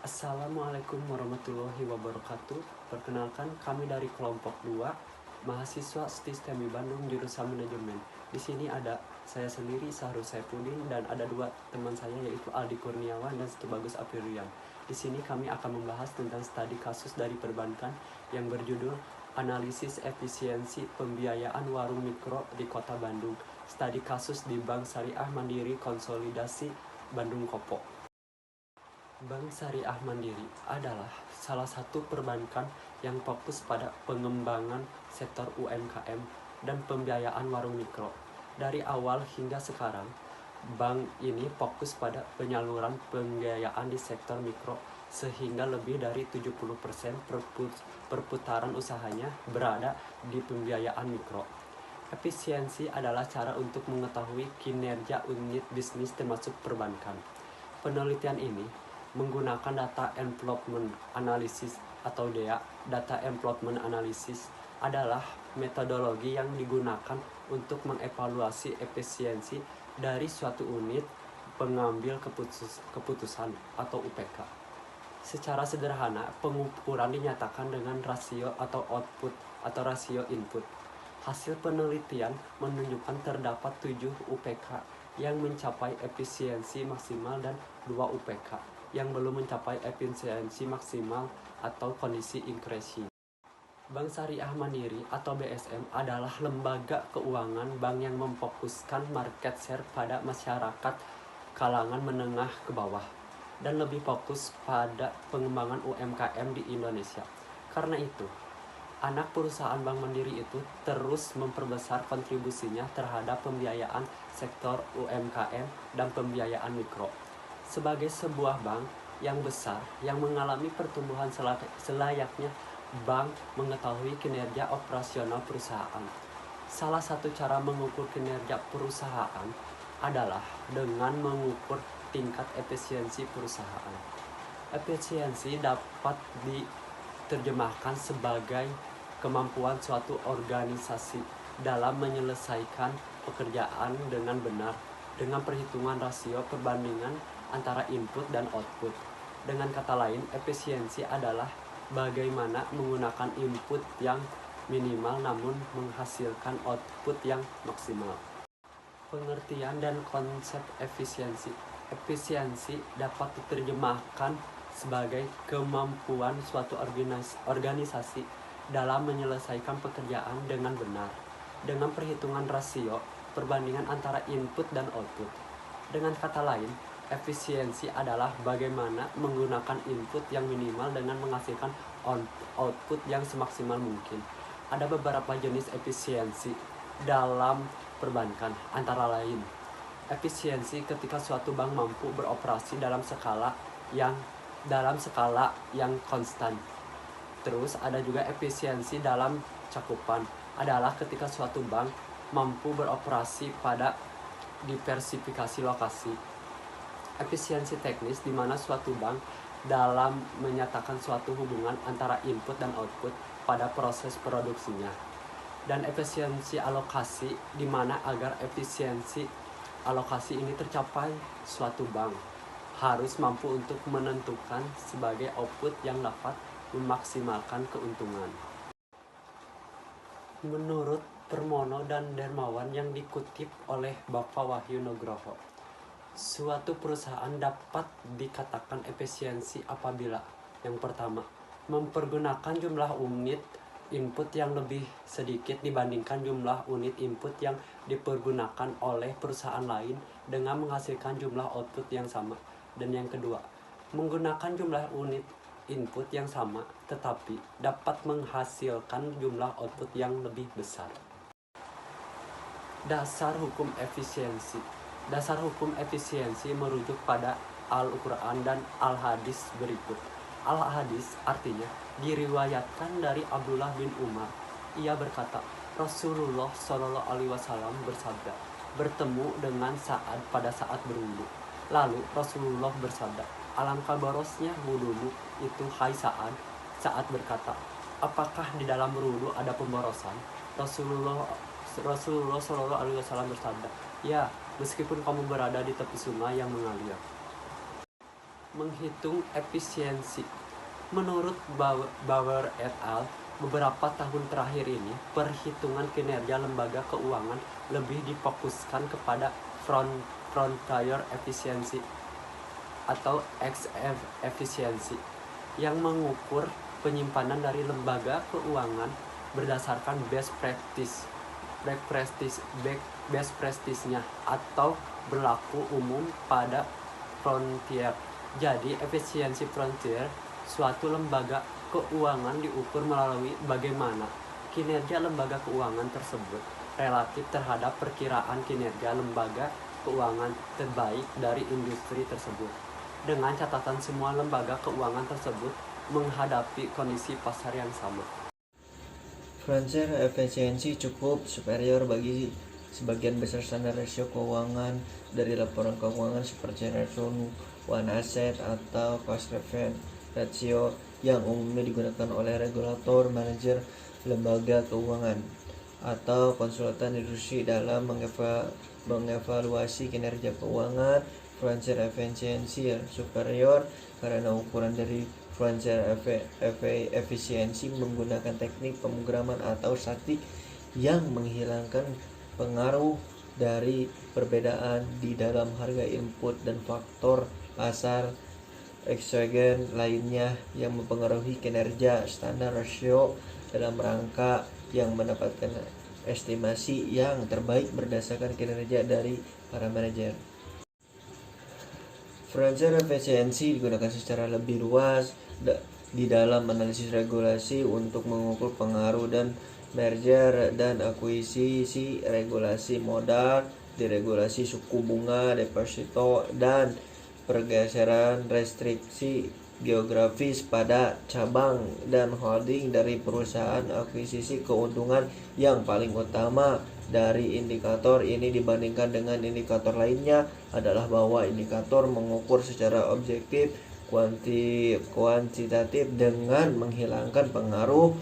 Assalamualaikum warahmatullahi wabarakatuh. Perkenalkan, kami dari kelompok 2, mahasiswa STISTEMI Bandung jurusan manajemen. Di sini ada saya sendiri, Sahrul Saifuddin, dan ada dua teman saya yaitu Aldi Kurniawan dan Setubagus Apirian. Di sini kami akan membahas tentang studi kasus dari perbankan yang berjudul Analisis Efisiensi Pembiayaan Warung Mikro di Kota Bandung. Studi kasus di Bank Syariah Mandiri Konsolidasi Bandung Kopo. Bank Syariah Mandiri adalah salah satu perbankan yang fokus pada pengembangan sektor UMKM dan pembiayaan warung mikro. Dari awal hingga sekarang, bank ini fokus pada penyaluran pembiayaan di sektor mikro sehingga lebih dari 70% perputaran usahanya berada di pembiayaan mikro. Efisiensi adalah cara untuk mengetahui kinerja unit bisnis termasuk perbankan. Penelitian ini menggunakan data employment analysis atau DEA. Data employment analysis adalah metodologi yang digunakan untuk mengevaluasi efisiensi dari suatu unit pengambil keputusan atau UPK. Secara sederhana, pengukuran dinyatakan dengan rasio atau output atau rasio input. Hasil penelitian menunjukkan terdapat 7 UPK yang mencapai efisiensi maksimal dan 2 UPK yang belum mencapai efisiensi maksimal atau kondisi inkresi. Bank Syariah Mandiri atau BSM adalah lembaga keuangan bank yang memfokuskan market share pada masyarakat kalangan menengah ke bawah dan lebih fokus pada pengembangan UMKM di Indonesia. Karena itu, anak perusahaan Bank Mandiri itu terus memperbesar kontribusinya terhadap pembiayaan sektor UMKM dan pembiayaan mikro. Sebagai sebuah bank yang besar yang mengalami pertumbuhan selayaknya bank mengetahui kinerja operasional perusahaan. Salah satu cara mengukur kinerja perusahaan adalah dengan mengukur tingkat efisiensi perusahaan. Efisiensi dapat diterjemahkan sebagai kemampuan suatu organisasi dalam menyelesaikan pekerjaan dengan benar dengan perhitungan rasio perbandingan antara input dan output. Dengan kata lain, efisiensi adalah bagaimana menggunakan input yang minimal namun menghasilkan output yang maksimal. Pengertian dan konsep efisiensi. Efisiensi dapat diterjemahkan sebagai kemampuan suatu organisasi dalam menyelesaikan pekerjaan dengan benar, dengan perhitungan rasio perbandingan antara input dan output. Dengan kata lain, efisiensi adalah bagaimana menggunakan input yang minimal dengan menghasilkan output yang semaksimal mungkin. Ada beberapa jenis efisiensi dalam perbankan, antara lain efisiensi ketika suatu bank mampu beroperasi dalam skala yang konstan. Terus ada juga efisiensi dalam cakupan, adalah ketika suatu bank mampu beroperasi pada diversifikasi lokasi. Efisiensi teknis di mana suatu bank dalam menyatakan suatu hubungan antara input dan output pada proses produksinya. Dan efisiensi alokasi di mana agar efisiensi alokasi ini tercapai, suatu bank harus mampu untuk menentukan sebagai output yang dapat memaksimalkan keuntungan. Menurut Permono dan Dermawan yang dikutip oleh Bapak Wahyu Nugroho, suatu perusahaan dapat dikatakan efisiensi apabila yang pertama, mempergunakan jumlah unit input yang lebih sedikit dibandingkan jumlah unit input yang dipergunakan oleh perusahaan lain dengan menghasilkan jumlah output yang sama. Dan yang kedua, menggunakan jumlah unit input yang sama tetapi dapat menghasilkan jumlah output yang lebih besar. Dasar hukum efisiensi. Dasar hukum efisiensi merujuk pada Al-Quran dan Al-Hadis berikut. Al-Hadis artinya diriwayatkan dari Abdullah bin Umar. Ia berkata, Rasulullah Shallallahu Alaihi Wasallam bersabda, bertemu dengan Sa'ad pada saat berwudu. Lalu Rasulullah bersabda, alangkah borosnya wudumu itu hai Sa'ad. Sa'ad berkata, apakah di dalam berwudu ada pemborosan? Rasulullah Shallallahu Alaihi Wasallam bersabda, ya, meskipun kamu berada di tepi sungai yang mengalir. menghitung efisiensi. Menurut Bauer et al., beberapa tahun terakhir ini, perhitungan kinerja lembaga keuangan lebih difokuskan kepada frontier efisiensi atau XF efisiensi yang mengukur penyimpanan dari lembaga keuangan berdasarkan best practice-nya atau berlaku umum pada frontier. Jadi efisiensi frontier suatu lembaga keuangan diukur melalui bagaimana kinerja lembaga keuangan tersebut relatif terhadap perkiraan kinerja lembaga keuangan terbaik dari industri tersebut, dengan catatan semua lembaga keuangan tersebut menghadapi kondisi pasar yang sama. Frontier efisiensi cukup superior bagi sebagian besar standar rasio keuangan dari laporan keuangan seperti return on asset atau cost ratio yang umumnya digunakan oleh regulator, manajer lembaga keuangan, atau konsultan industri dalam mengevaluasi kinerja keuangan. Frontier efisiensi superior karena ukuran dari frontier efisiensi menggunakan teknik pemrograman atau statistik yang menghilangkan pengaruh dari perbedaan di dalam harga input dan faktor pasar eksogen lainnya yang mempengaruhi kinerja. Standar rasio dalam rangka yang mendapatkan estimasi yang terbaik berdasarkan kinerja dari para manajer. Frontier efisiensi digunakan secara lebih luas di dalam analisis regulasi untuk mengukur pengaruh dan merger dan akuisisi, regulasi modal, deregulasi suku bunga, deposito, dan pergeseran restriksi geografis pada cabang dan holding dari perusahaan. Akuisisi keuntungan yang paling utama dari indikator ini dibandingkan dengan indikator lainnya adalah bahwa indikator mengukur secara objektif kuantitatif dengan menghilangkan pengaruh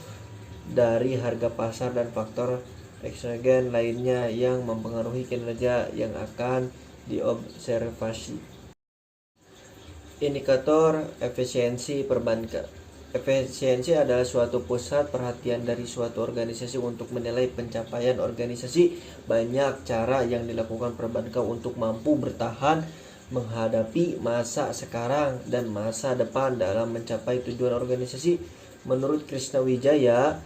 dari harga pasar dan faktor eksogen lainnya yang mempengaruhi kinerja yang akan diobservasi. Indikator efisiensi perbankan. Efisiensi adalah suatu pusat perhatian dari suatu organisasi untuk menilai pencapaian organisasi. Banyak cara yang dilakukan perbankan untuk mampu bertahan menghadapi masa sekarang dan masa depan dalam mencapai tujuan organisasi. Menurut Krishna Wijaya,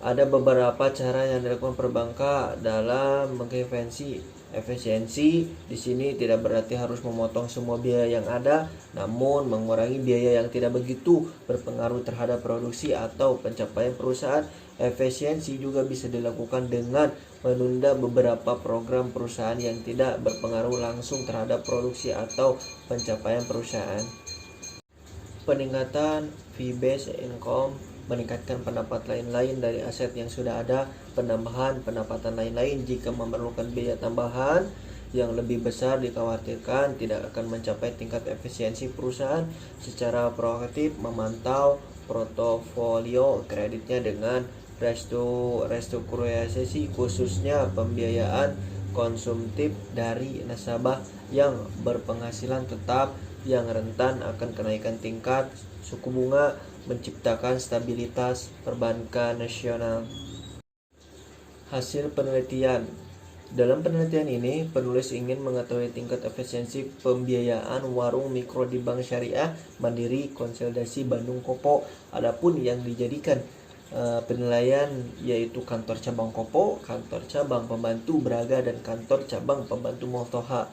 ada beberapa cara yang dilakukan perbankan dalam mengintervensi efisiensi. Di sini tidak berarti harus memotong semua biaya yang ada, namun mengurangi biaya yang tidak begitu berpengaruh terhadap produksi atau pencapaian perusahaan. Efisiensi juga bisa dilakukan dengan menunda beberapa program perusahaan yang tidak berpengaruh langsung terhadap produksi atau pencapaian perusahaan. Peningkatan fee-based income meningkatkan pendapat lain-lain dari aset yang sudah ada. Penambahan pendapatan lain-lain jika memerlukan biaya tambahan yang lebih besar dikhawatirkan tidak akan mencapai tingkat efisiensi perusahaan. Secara proaktif memantau portofolio kreditnya dengan restrukturisasi, khususnya pembiayaan konsumtif dari nasabah yang berpenghasilan tetap yang rentan akan kenaikan tingkat suku bunga, menciptakan stabilitas perbankan nasional. Hasil penelitian. Dalam penelitian ini, penulis ingin mengetahui tingkat efisiensi pembiayaan warung mikro di Bank Syariah Mandiri Konsolidasi Bandung Kopo. Adapun yang dijadikan penilaian yaitu kantor cabang Kopo, kantor cabang pembantu Braga, dan kantor cabang pembantu Motoha.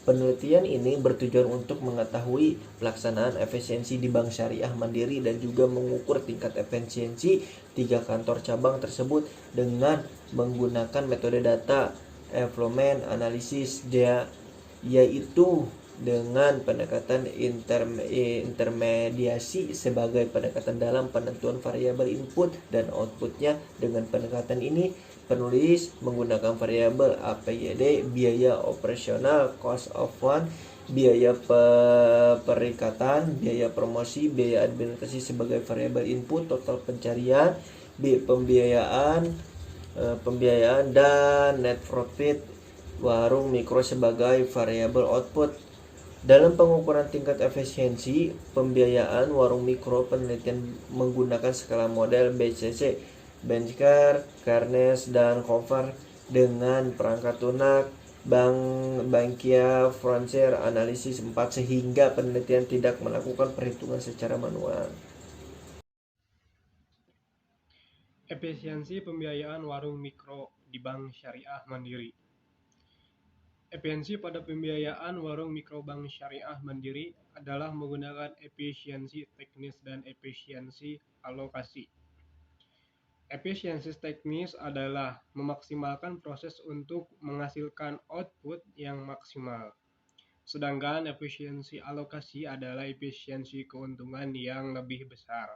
Penelitian ini bertujuan untuk mengetahui pelaksanaan efisiensi di Bank Syariah Mandiri dan juga mengukur tingkat efisiensi 3 kantor cabang tersebut dengan menggunakan metode data environment analysis, yaitu dengan pendekatan intermediasi sebagai pendekatan dalam penentuan variabel input dan outputnya. Dengan pendekatan ini, penulis menggunakan variabel APYD, biaya operasional, cost of fund, biaya perikatan, biaya promosi, biaya administrasi sebagai variabel input, total pencarian, pembiayaan dan net profit warung mikro sebagai variabel output. Dalam pengukuran tingkat efisiensi pembiayaan warung mikro, penelitian menggunakan skala model BCC, Benchmark, Cairnes, dan Cover dengan perangkat lunak, Bankia Frontier Analysis 4, sehingga penelitian tidak melakukan perhitungan secara manual. Efisiensi pembiayaan warung mikro di Bank Syariah Mandiri. Efisiensi pada pembiayaan warung mikro Bank Syariah Mandiri adalah menggunakan efisiensi teknis dan efisiensi alokasi. Efisiensi teknis adalah memaksimalkan proses untuk menghasilkan output yang maksimal. Sedangkan efisiensi alokasi adalah efisiensi keuntungan yang lebih besar.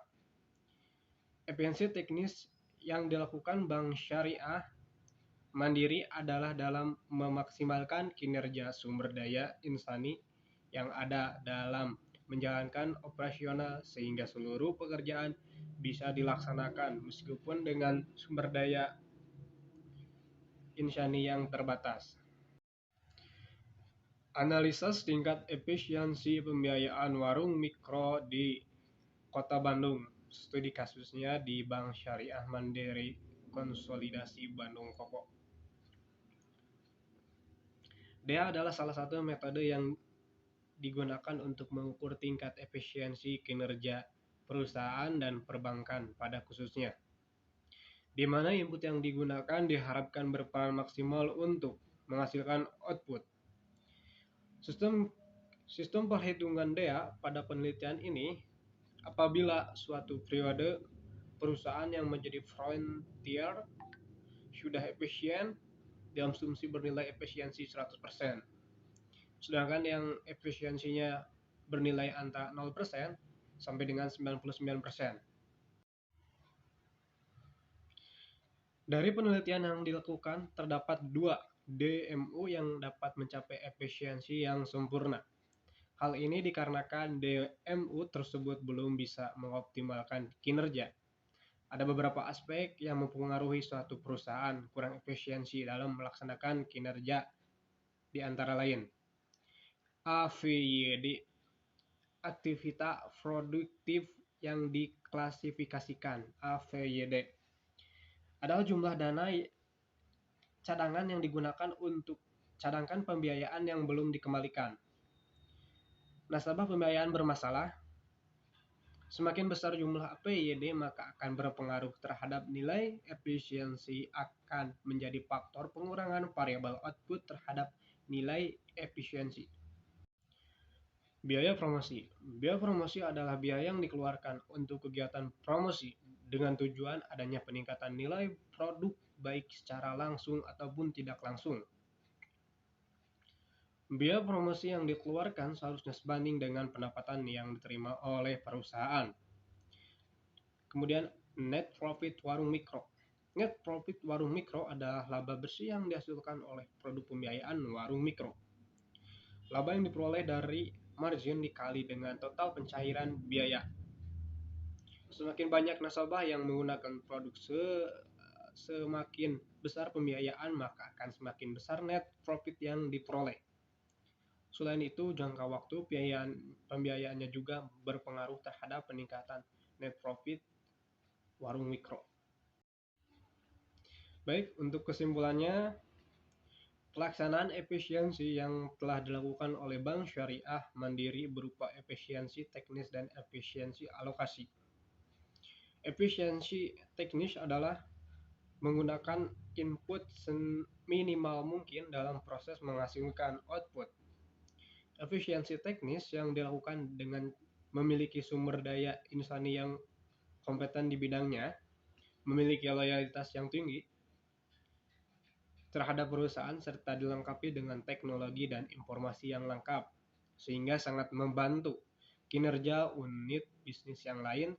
Efisiensi teknis yang dilakukan Bank Syariah Mandiri adalah dalam memaksimalkan kinerja sumber daya insani yang ada dalam menjalankan operasional sehingga seluruh pekerjaan bisa dilaksanakan meskipun dengan sumber daya insani yang terbatas. Analisa tingkat efisiensi pembiayaan warung mikro di Kota Bandung. Studi kasusnya di Bank Syariah Mandiri Konsolidasi Bandung Kopo. Dia adalah salah satu metode yang digunakan untuk mengukur tingkat efisiensi kinerja perusahaan dan perbankan pada khususnya, di mana input yang digunakan diharapkan berperan maksimal untuk menghasilkan output. Sistem perhitungan DEA pada penelitian ini, apabila suatu periode perusahaan yang menjadi frontier sudah efisien, diasumsi bernilai efisiensi 100%. Sedangkan yang efisiensinya bernilai antara 0% sampai dengan 99%. Dari penelitian yang dilakukan, terdapat 2 DMU yang dapat mencapai efisiensi yang sempurna. Hal ini dikarenakan DMU tersebut belum bisa mengoptimalkan kinerja. Ada beberapa aspek yang mempengaruhi suatu perusahaan kurang efisiensi dalam melaksanakan kinerja, di antara lain AVYD, aktivitas produktif yang diklasifikasikan. AVYD adalah jumlah dana cadangan yang digunakan untuk cadangkan pembiayaan yang belum dikembalikan. Nasabah pembiayaan bermasalah. Semakin besar jumlah APYD, maka akan berpengaruh terhadap nilai efisiensi, akan menjadi faktor pengurangan variabel output terhadap nilai efisiensi. Biaya promosi. Biaya promosi adalah biaya yang dikeluarkan untuk kegiatan promosi dengan tujuan adanya peningkatan nilai produk baik secara langsung ataupun tidak langsung. Biaya promosi yang dikeluarkan seharusnya sebanding dengan pendapatan yang diterima oleh perusahaan. Kemudian net profit warung mikro. Net profit warung mikro adalah laba bersih yang dihasilkan oleh produk pembiayaan warung mikro. Laba yang diperoleh dari margin dikali dengan total pencairan biaya. Semakin banyak nasabah yang menggunakan produk, semakin besar pembiayaan, maka akan semakin besar net profit yang diperoleh. Selain itu, jangka waktu pembiayaannya juga berpengaruh terhadap peningkatan net profit warung mikro. Baik, untuk kesimpulannya, pelaksanaan efisiensi yang telah dilakukan oleh Bank Syariah Mandiri berupa efisiensi teknis dan efisiensi alokasi. Efisiensi teknis adalah menggunakan input seminimal mungkin dalam proses menghasilkan output. Efisiensi teknis yang dilakukan dengan memiliki sumber daya insani yang kompeten di bidangnya, memiliki loyalitas yang tinggi terhadap perusahaan, serta dilengkapi dengan teknologi dan informasi yang lengkap, sehingga sangat membantu kinerja unit bisnis yang lain.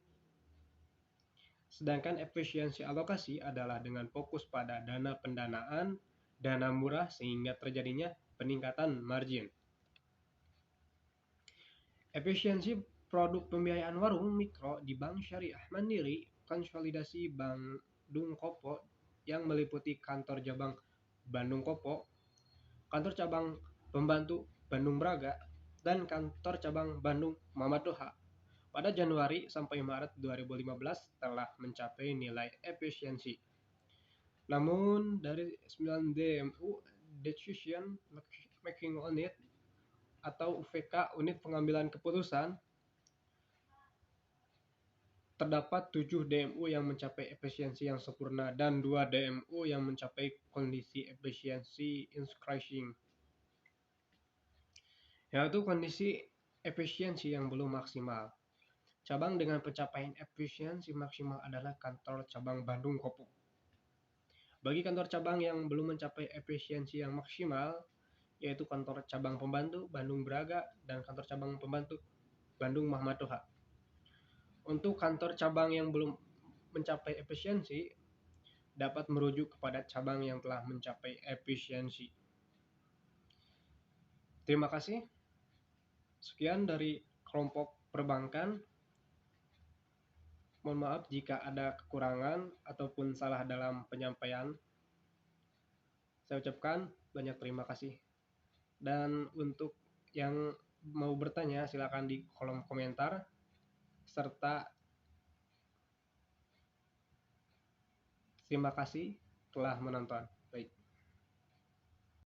Sedangkan efisiensi alokasi adalah dengan fokus pada dana pendanaan, dana murah, sehingga terjadinya peningkatan margin. Efisiensi produk pembiayaan warung mikro di Bank Syariah Mandiri Konsolidasi Bandung Kopo yang meliputi kantor cabang Bandung Kopo, kantor cabang pembantu Bandung Braga, dan kantor cabang Bandung Muhammad Toha pada Januari sampai Maret 2015 telah mencapai nilai efisiensi. Namun dari 9 DMU Decision Making Unit atau UVK unit pengambilan keputusan terdapat 7 DMU yang mencapai efisiensi yang sempurna dan 2 DMU yang mencapai kondisi efisiensi increasing, yaitu kondisi efisiensi yang belum maksimal. Cabang dengan pencapaian efisiensi maksimal adalah kantor cabang Bandung Kopong. Bagi kantor cabang yang belum mencapai efisiensi yang maksimal, yaitu kantor cabang pembantu Bandung Braga dan kantor cabang pembantu Bandung Muhammad Toha. Untuk kantor cabang yang belum mencapai efisiensi, dapat merujuk kepada cabang yang telah mencapai efisiensi. Terima kasih. Sekian dari kelompok perbankan. Mohon maaf jika ada kekurangan ataupun salah dalam penyampaian. Saya ucapkan banyak terima kasih. Dan untuk yang mau bertanya silakan di kolom komentar serta terima kasih telah menonton. Baik.